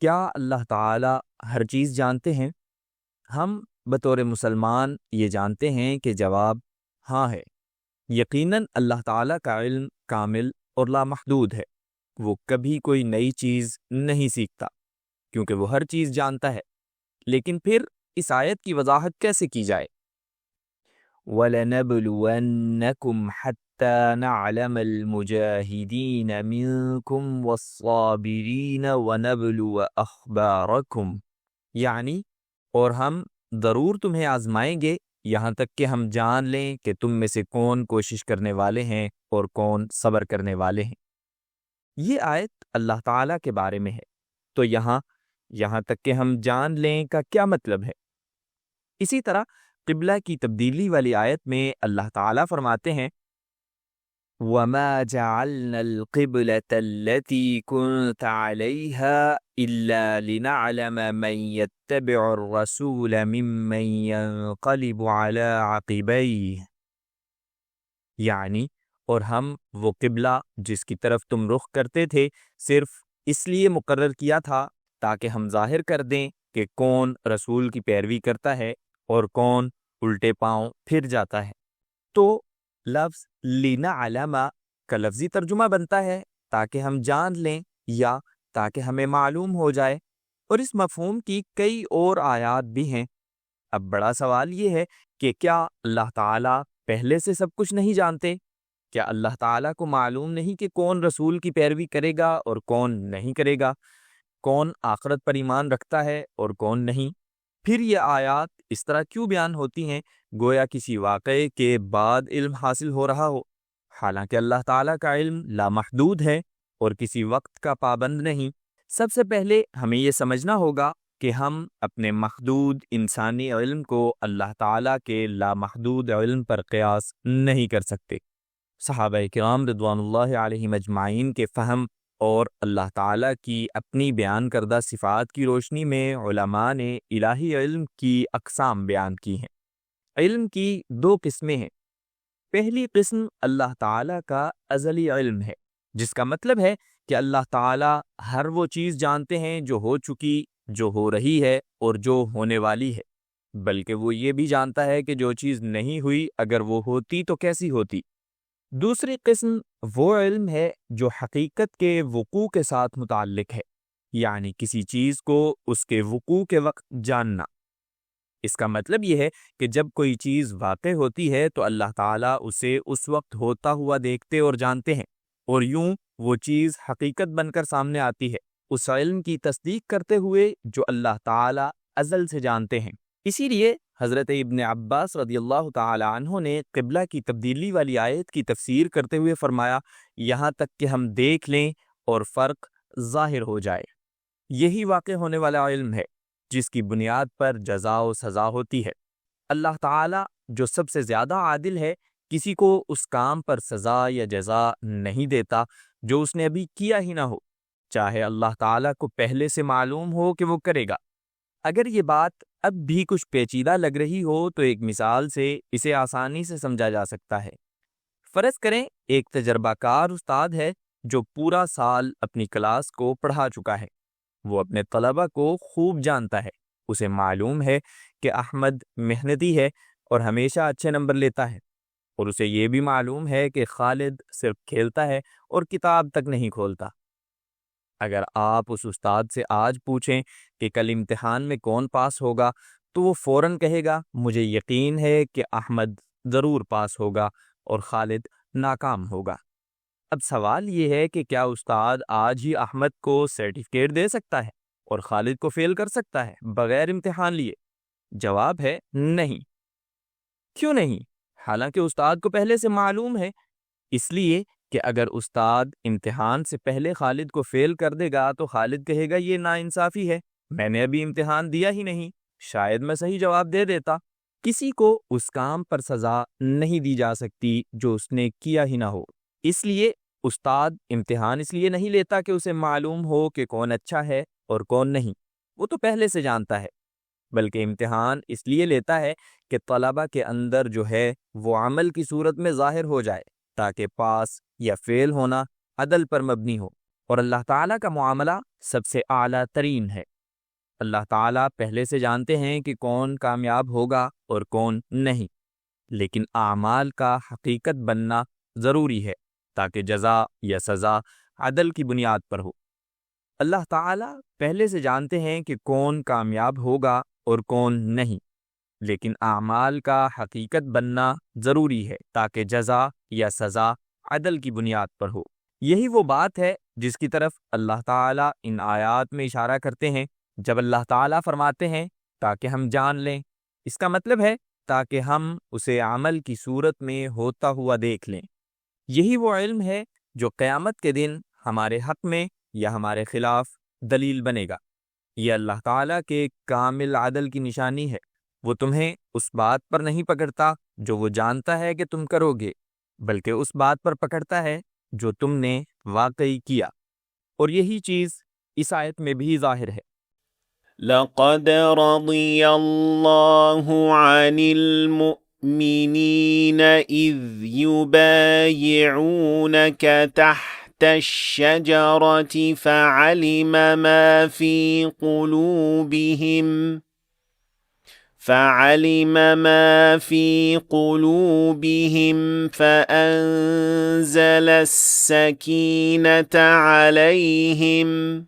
کیا اللہ تعالیٰ ہر چیز جانتے ہیں؟ ہم بطور مسلمان یہ جانتے ہیں کہ جواب ہاں ہے۔ یقیناً اللہ تعالیٰ کا علم کامل اور لامحدود ہے۔ وہ کبھی کوئی نئی چیز نہیں سیکھتا کیونکہ وہ ہر چیز جانتا ہے۔ لیکن پھر اس آیت کی وضاحت کیسے کی جائے؟ وَلَنَبْلُوَنَّكُمْ حَتَّى نَعْلَمَ الْمُجَاهِدِينَ مِنْكُمْ وَالصَّابِرِينَ وَنَبْلُوَ أَخْبَارَكُمْ، یعنی اور ہم ضرور تمہیں آزمائیں گے یہاں تک کہ ہم جان لیں کہ تم میں سے کون کوشش کرنے والے ہیں اور کون صبر کرنے والے ہیں۔ یہ آیت اللہ تعالیٰ کے بارے میں ہے، تو یہاں تک کہ ہم جان لیں کا کیا مطلب ہے؟ اسی طرح قبلہ کی تبدیلی والی آیت میں اللہ تعالیٰ فرماتے ہیں وَمَا جَعَلْنَا الْقِبْلَةَ الَّتِي كُنْتَ عَلَيْهَا إِلَّا لِنَعْلَمَ مَنْ يَتَّبِعُ الرَّسُولَ مِمَّنْ يَنْقَلِبُ عَلَى عَقِبَيْهِ، یعنی اور ہم وہ قبلہ جس کی طرف تم رخ کرتے تھے صرف اس لیے مقرر کیا تھا تاکہ ہم ظاہر کر دیں کہ کون رسول کی پیروی کرتا ہے اور کون الٹے پاؤں پھر جاتا ہے۔ تو لفظ لِنَعْلَمَ کا لفظی ترجمہ بنتا ہے تاکہ ہم جان لیں یا تاکہ ہمیں معلوم ہو جائے، اور اس مفہوم کی کئی اور آیات بھی ہیں۔ اب بڑا سوال یہ ہے کہ کیا اللہ تعالیٰ پہلے سے سب کچھ نہیں جانتے؟ کیا اللہ تعالیٰ کو معلوم نہیں کہ کون رسول کی پیروی کرے گا اور کون نہیں کرے گا؟ کون آخرت پر ایمان رکھتا ہے اور کون نہیں؟ پھر یہ آیات اس طرح کیوں بیان ہوتی ہیں گویا کسی واقعے کے بعد علم حاصل ہو رہا ہو، حالانکہ اللہ تعالیٰ کا علم لامحدود ہے اور کسی وقت کا پابند نہیں۔ سب سے پہلے ہمیں یہ سمجھنا ہوگا کہ ہم اپنے محدود انسانی علم کو اللہ تعالیٰ کے لامحدود علم پر قیاس نہیں کر سکتے۔ صحابہ کرام رضوان اللہ علیہم اجمعین کے فہم اور اللہ تعالیٰ کی اپنی بیان کردہ صفات کی روشنی میں علماء نے الہی علم کی اقسام بیان کی ہیں۔ علم کی دو قسمیں ہیں۔ پہلی قسم اللہ تعالیٰ کا ازلی علم ہے، جس کا مطلب ہے کہ اللہ تعالیٰ ہر وہ چیز جانتے ہیں جو ہو چکی، جو ہو رہی ہے اور جو ہونے والی ہے، بلکہ وہ یہ بھی جانتا ہے کہ جو چیز نہیں ہوئی اگر وہ ہوتی تو کیسی ہوتی۔ دوسری قسم وہ علم ہے جو حقیقت کے وقوع کے ساتھ متعلق ہے، یعنی کسی چیز کو اس کے وقوع کے وقت جاننا۔ اس کا مطلب یہ ہے کہ جب کوئی چیز واقع ہوتی ہے تو اللہ تعالیٰ اسے اس وقت ہوتا ہوا دیکھتے اور جانتے ہیں، اور یوں وہ چیز حقیقت بن کر سامنے آتی ہے، اس علم کی تصدیق کرتے ہوئے جو اللہ تعالیٰ ازل سے جانتے ہیں۔ اسی لیے حضرت ابن عباس رضی اللہ تعالی عنہ نے قبلہ کی تبدیلی والی آیت کی تفسیر کرتے ہوئے فرمایا یہاں تک کہ ہم دیکھ لیں اور فرق ظاہر ہو جائے۔ یہی واقع ہونے والا علم ہے جس کی بنیاد پر جزا و سزا ہوتی ہے۔ اللہ تعالیٰ جو سب سے زیادہ عادل ہے کسی کو اس کام پر سزا یا جزا نہیں دیتا جو اس نے ابھی کیا ہی نہ ہو، چاہے اللہ تعالیٰ کو پہلے سے معلوم ہو کہ وہ کرے گا۔ اگر یہ بات اب بھی کچھ پیچیدہ لگ رہی ہو تو ایک مثال سے اسے آسانی سے سمجھا جا سکتا ہے۔ فرض کریں ایک تجربہ کار استاد ہے جو پورا سال اپنی کلاس کو پڑھا چکا ہے۔ وہ اپنے طلبہ کو خوب جانتا ہے، اسے معلوم ہے کہ احمد محنتی ہے اور ہمیشہ اچھے نمبر لیتا ہے، اور اسے یہ بھی معلوم ہے کہ خالد صرف کھیلتا ہے اور کتاب تک نہیں کھولتا۔ اگر آپ اس استاد سے آج پوچھیں کہ کل امتحان میں کون پاس ہوگا تو وہ فوراً کہے گا مجھے یقین ہے کہ احمد ضرور پاس ہوگا اور خالد ناکام ہوگا۔ اب سوال یہ ہے کہ کیا استاد آج ہی احمد کو سرٹیفکیٹ دے سکتا ہے اور خالد کو فیل کر سکتا ہے بغیر امتحان لیے؟ جواب ہے نہیں۔ کیوں نہیں؟ حالانکہ استاد کو پہلے سے معلوم ہے۔ اس لیے کہ اگر استاد امتحان سے پہلے خالد کو فیل کر دے گا تو خالد کہے گا یہ ناانصافی ہے، میں نے ابھی امتحان دیا ہی نہیں، شاید میں صحیح جواب دے دیتا۔ کسی کو اس کام پر سزا نہیں دی جا سکتی جو اس نے کیا ہی نہ ہو۔ اس لیے استاد امتحان اس لیے نہیں لیتا کہ اسے معلوم ہو کہ کون اچھا ہے اور کون نہیں، وہ تو پہلے سے جانتا ہے، بلکہ امتحان اس لیے لیتا ہے کہ طلبہ کے اندر جو ہے وہ عمل کی صورت میں ظاہر ہو جائے تاکہ پاس یا فیل ہونا عدل پر مبنی ہو۔ اور اللہ تعالیٰ کا معاملہ سب سے اعلیٰ ترین ہے۔ اللہ تعالیٰ پہلے سے جانتے ہیں کہ کون کامیاب ہوگا اور کون نہیں، لیکن اعمال کا حقیقت بننا ضروری ہے تاکہ جزا یا سزا عدل کی بنیاد پر ہو۔ اللہ تعالیٰ پہلے سے جانتے ہیں کہ کون کامیاب ہوگا اور کون نہیں، لیکن اعمال کا حقیقت بننا ضروری ہے تاکہ جزا یا سزا عدل کی بنیاد پر ہو۔ یہی وہ بات ہے جس کی طرف اللہ تعالیٰ ان آیات میں اشارہ کرتے ہیں جب اللہ تعالیٰ فرماتے ہیں تاکہ ہم جان لیں، اس کا مطلب ہے تاکہ ہم اسے عمل کی صورت میں ہوتا ہوا دیکھ لیں۔ یہی وہ علم ہے جو قیامت کے دن ہمارے حق میں یا ہمارے خلاف دلیل بنے گا۔ یہ اللہ تعالیٰ کے کامل عدل کی نشانی ہے۔ وہ تمہیں اس بات پر نہیں پکڑتا جو وہ جانتا ہے کہ تم کرو گے، بلکہ اس بات پر پکڑتا ہے جو تم نے واقعی کیا۔ اور یہی چیز اس آیت میں بھی ظاہر ہے۔ لَقَدْ رَضِيَ اللَّهُ عَنِ الْمُؤْمِنِينَ إِذْ يُبَايِعُونَكَ تَحْتَ الشَّجَرَةِ فَعَلِمَ مَا فِي قُلُوبِهِمْ فَأَنزَلَ السَّكِينَةَ عَلَيْهِمْ۔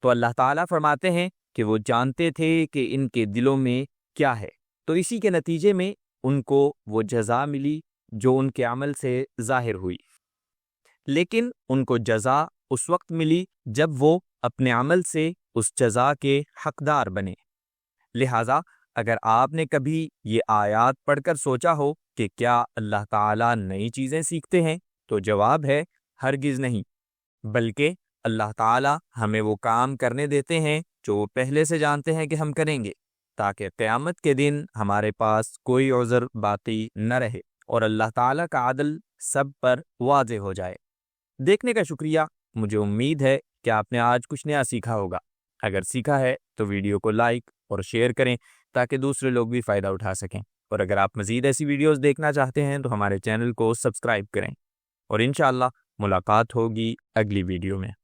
تو اللہ تعالیٰ فرماتے ہیں کہ وہ جانتے تھے کہ ان کے دلوں میں کیا ہے، تو اسی کے نتیجے میں ان کو وہ جزا ملی جو ان کے عمل سے ظاہر ہوئی، لیکن ان کو جزا اس وقت ملی جب وہ اپنے عمل سے اس جزا کے حقدار بنے۔ لہٰذا اگر آپ نے کبھی یہ آیات پڑھ کر سوچا ہو کہ کیا اللہ تعالیٰ نئی چیزیں سیکھتے ہیں، تو جواب ہے ہرگز نہیں، بلکہ اللہ تعالیٰ ہمیں وہ کام کرنے دیتے ہیں جو وہ پہلے سے جانتے ہیں کہ ہم کریں گے، تاکہ قیامت کے دن ہمارے پاس کوئی عذر باقی نہ رہے اور اللہ تعالیٰ کا عدل سب پر واضح ہو جائے۔ دیکھنے کا شکریہ۔ مجھے امید ہے کہ آپ نے آج کچھ نیا سیکھا ہوگا۔ اگر سیکھا ہے تو ویڈیو کو لائک اور شیئر کریں تاکہ دوسرے لوگ بھی فائدہ اٹھا سکیں، اور اگر آپ مزید ایسی ویڈیوز دیکھنا چاہتے ہیں تو ہمارے چینل کو سبسکرائب کریں، اور انشاءاللہ ملاقات ہوگی اگلی ویڈیو میں۔